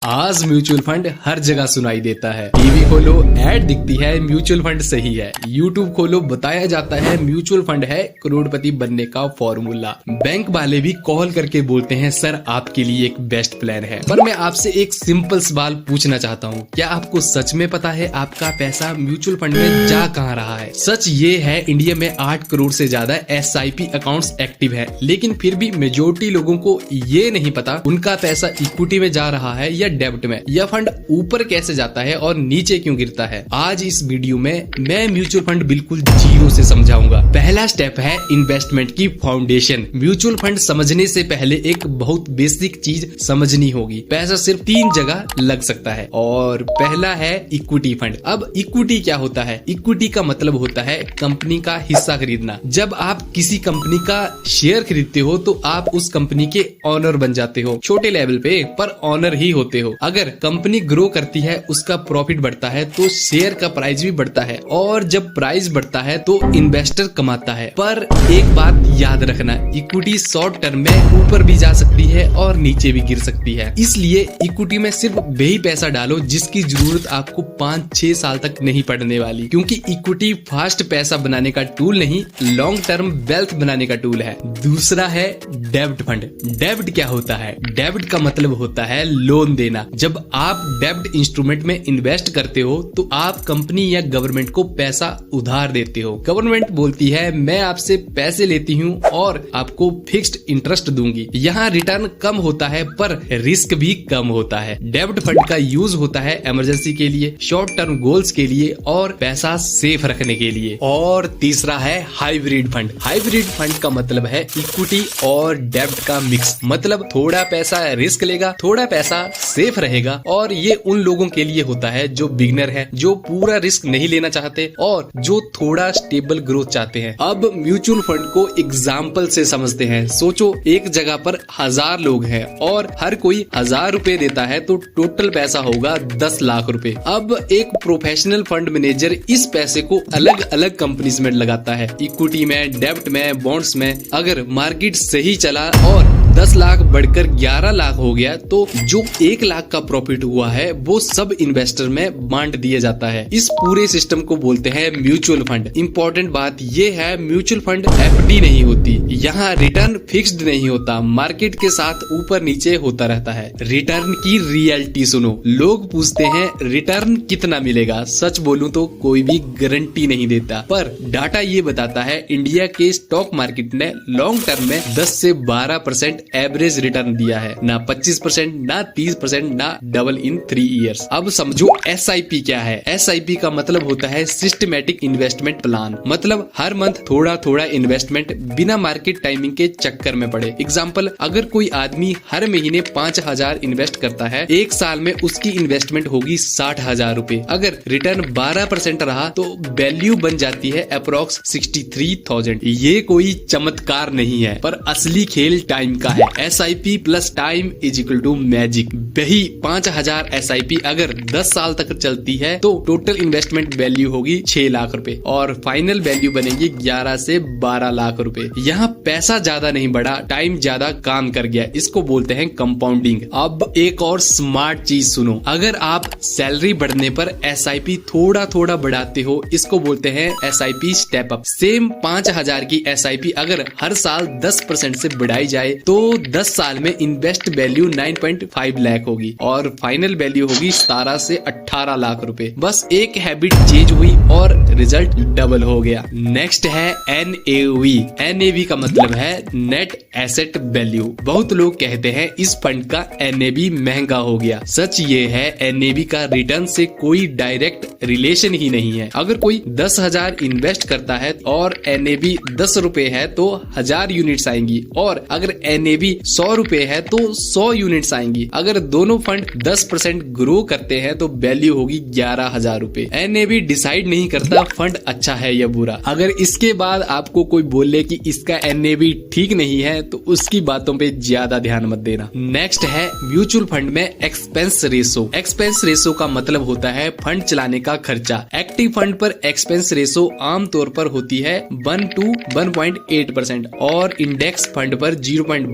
आज mutual fund हर जगह सुनाई देता है। टीवी खोलो ऐड दिखती है म्यूचुअल फंड सही है। यूट्यूब खोलो बताया जाता है म्यूचुअल फंड है करोड़पति बनने का फॉर्मूला। बैंक वाले भी कॉल करके बोलते हैं सर आपके लिए एक बेस्ट प्लान है। पर मैं आपसे एक सिंपल सवाल पूछना चाहता हूँ, क्या आपको सच में पता है आपका पैसा म्यूचुअल फंड में जा कहाँ रहा है? सच ये है इंडिया में 8 करोड़ से ज्यादा SIP अकाउंट्स एक्टिव है, लेकिन फिर भी मेजोरिटी लोगों को ये नहीं पता उनका पैसा इक्विटी में जा रहा है या डेब्ट में। यह फंड ऊपर कैसे जाता है और नीचे क्यों गिरता है, आज इस वीडियो में मैं म्यूचुअल फंड बिल्कुल जीरो से समझाऊंगा। पहला स्टेप है इन्वेस्टमेंट की फाउंडेशन। म्यूचुअल फंड समझने से पहले एक बहुत बेसिक चीज समझनी होगी। पैसा सिर्फ 3 जगह लग सकता है और पहला है इक्विटी फंड। अब इक्विटी क्या होता है? इक्विटी का मतलब होता है कंपनी का हिस्सा खरीदना। जब आप किसी कंपनी का शेयर खरीदते हो तो आप उस कंपनी के ऑनर बन जाते हो, छोटे लेवल पे पर ऑनर ही होते हो। अगर कंपनी ग्रो करती है, उसका प्रॉफिट बढ़ता है तो शेयर का प्राइस भी बढ़ता है और जब प्राइस बढ़ता है तो इन्वेस्टर कमाता है। पर एक बात याद रखना, इक्विटी शॉर्ट टर्म में ऊपर भी जा सकती है और नीचे भी गिर सकती है। इसलिए इक्विटी में सिर्फ वही पैसा डालो जिसकी जरूरत आपको 5-6 साल तक नहीं पड़ने वाली, क्योंकि इक्विटी फास्ट पैसा बनाने का टूल नहीं, लॉन्ग टर्म वेल्थ बनाने का टूल है। दूसरा है डेब्ट फंड। डेब्ट क्या होता है? डेब्ट का मतलब होता है लोन देना। जब आप डेब्ट इंस्ट्रूमेंट में इन्वेस्ट करते हो तो आप कंपनी या गवर्नमेंट को पैसा उधार देते हो। गवर्नमेंट बोलती है मैं आपसे पैसे लेती हूँ और आपको फिक्स्ड इंटरेस्ट दूंगी। यहाँ रिटर्न कम होता है पर रिस्क भी कम होता है। डेब्ट फंड का यूज होता है इमरजेंसी के लिए, शॉर्ट टर्म गोल्स के लिए और पैसा सेफ रखने के लिए। और तीसरा है हाइब्रिड फंड। हाइब्रिड फंड का मतलब है इक्विटी और डेब्ट का मिक्स। मतलब थोड़ा पैसा रिस्क लेगा, थोड़ा पैसा सेफ रहेगा। और ये उन लोगों के लिए होता है जो बिगनर है, जो पूरा रिस्क नहीं लेना चाहते और जो थोड़ा स्टेबल ग्रोथ चाहते हैं। अब म्यूचुअल फंड को एग्जाम्पल से समझते हैं। सोचो एक जगह पर 1000 लोग हैं और हर कोई 1000 रुपए देता है तो टोटल पैसा होगा 10 लाख रुपए। अब एक प्रोफेशनल फंड मैनेजर इस पैसे को अलग अलग कंपनीज में लगाता है, इक्विटी में, डेब्ट में, बॉन्ड्स में। अगर मार्केट सही चला और 10 लाख बढ़कर 11 लाख हो गया तो जो 1 लाख का प्रॉफिट हुआ है वो सब इन्वेस्टर में बांट दिया जाता है। इस पूरे सिस्टम को बोलते हैं म्यूचुअल फंड। इंपॉर्टेंट बात ये है म्यूचुअल फंड FD नहीं होती। यहाँ रिटर्न फिक्स्ड नहीं होता, मार्केट के साथ ऊपर नीचे होता रहता है। रिटर्न की रियलिटी सुनो। लोग पूछते हैं रिटर्न कितना मिलेगा? सच बोलूं तो कोई भी गारंटी नहीं देता, पर डाटा ये बताता है इंडिया के स्टॉक मार्केट ने लॉन्ग टर्म में 10 से 12% एवरेज रिटर्न दिया है। ना 25%, ना 30%, ना डबल इन 3 इयर्स। अब समझो SIP क्या है? SIP का मतलब होता है सिस्टमैटिक इन्वेस्टमेंट प्लान। मतलब हर मंथ थोड़ा थोड़ा इन्वेस्टमेंट बिना मार्केट टाइमिंग के चक्कर में पड़े। एग्जाम्पल, अगर कोई आदमी हर महीने 5000 इन्वेस्ट करता है, 1 साल में उसकी इन्वेस्टमेंट होगी 60,000 रुपए। अगर रिटर्न 12% रहा तो वैल्यू बन जाती है अप्रोक्स 63,000। ये कोई चमत्कार नहीं है, पर असली खेल टाइम का है। SIP plus time is equal to magic. वही 5000 SIP अगर 10 साल तक चलती है तो टोटल इन्वेस्टमेंट वैल्यू होगी 6 लाख रुपए और फाइनल वैल्यू बनेगी 11 से 12 लाख रुपए। यहाँ पैसा ज्यादा नहीं बढ़ा, टाइम ज्यादा काम कर गया। इसको बोलते हैं कंपाउंडिंग। अब एक और स्मार्ट चीज सुनो। अगर आप सैलरी बढ़ने पर SIP थोड़ा थोड़ा बढ़ाते हो, इसको बोलते हैं SIP स्टेप अप। सेम 5000 की SIP अगर हर साल 10% से बढ़ाई जाए तो 10 साल में इन्वेस्ट वैल्यू 9.5 लाख होगी और फाइनल वैल्यू होगी 17 से 18 लाख रुपए। बस एक हैबिट चेंज हुई और रिजल्ट डबल हो गया। नेक्स्ट है NAV। NAV का मतलब है नेट एसेट वैल्यू। बहुत लोग कहते हैं इस फंड का NAV महंगा हो गया। सच ये है NAV का रिटर्न से कोई डायरेक्ट रिलेशन ही नहीं है। अगर कोई 10,000 इन्वेस्ट करता है और NAV 10 रुपए है तो 1000 यूनिट्स आएंगी, और अगर NAV 100 रुपए है तो 100 यूनिट्स आएंगी। अगर दोनों फंड 10% ग्रो करते हैं तो वैल्यू होगी 11,000 रुपए। NAV डिसाइड नहीं करता फंड अच्छा है या बुरा। अगर इसके बाद आपको कोई बोले कि इसका NAV ठीक नहीं है तो उसकी बातों पे ज्यादा ध्यान मत देना। नेक्स्ट है म्यूचुअल फंड में एक्सपेंस रेशो। एक्सपेंस रेशो का मतलब होता है फंड चलाने का खर्चा। एक्टिव फंड पर एक्सपेंस रेशो आमतौर पर होती है 1 to 1.8% और इंडेक्स फंड पर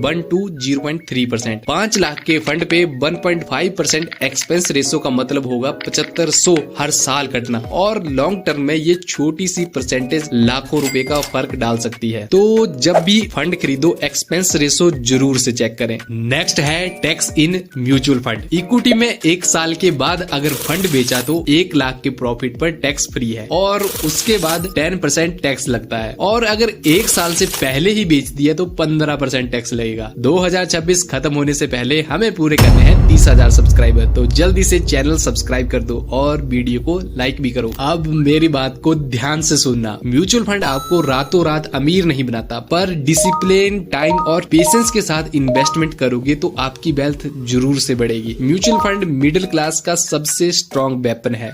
1 to 0.3%। 5 लाख के फंड पे 1.5% एक्सपेंस रेशो का मतलब होगा 7500 हर साल कटना, और लॉन्ग टर्म में ये छोटी सी परसेंटेज लाखों रुपए का फर्क डाल सकती है। तो जब भी फंड खरीदो एक्सपेंस रेशो जरूर से चेक करें। नेक्स्ट है tax in mutual fund. Equity में 1 साल के बाद अगर फंड बेचा तो 1 लाख के प्रॉफिट पर टैक्स फ्री है और उसके बाद 10% टैक्स लगता है, और अगर 1 साल से पहले ही बेच दिया तो 15% टैक्स लगेगा। 2026 खत्म होने से पहले हमें पूरे करने हैं 30,000 सब्सक्राइबर, तो जल्दी से चैनल सब्सक्राइब कर दो और वीडियो को लाइक भी करो। अब मेरी बात को ध्यान से सुनना, म्यूचुअल फंड आपको रातों रात अमीर नहीं बनाता, पर डिसिप्लिन, टाइम और पेशेंस के साथ इन्वेस्टमेंट करोगे तो आपकी वेल्थ जरूर से बढ़ेगी। म्यूचुअल फंड मिडिल क्लास का सबसे स्ट्रॉन्ग वेपन है।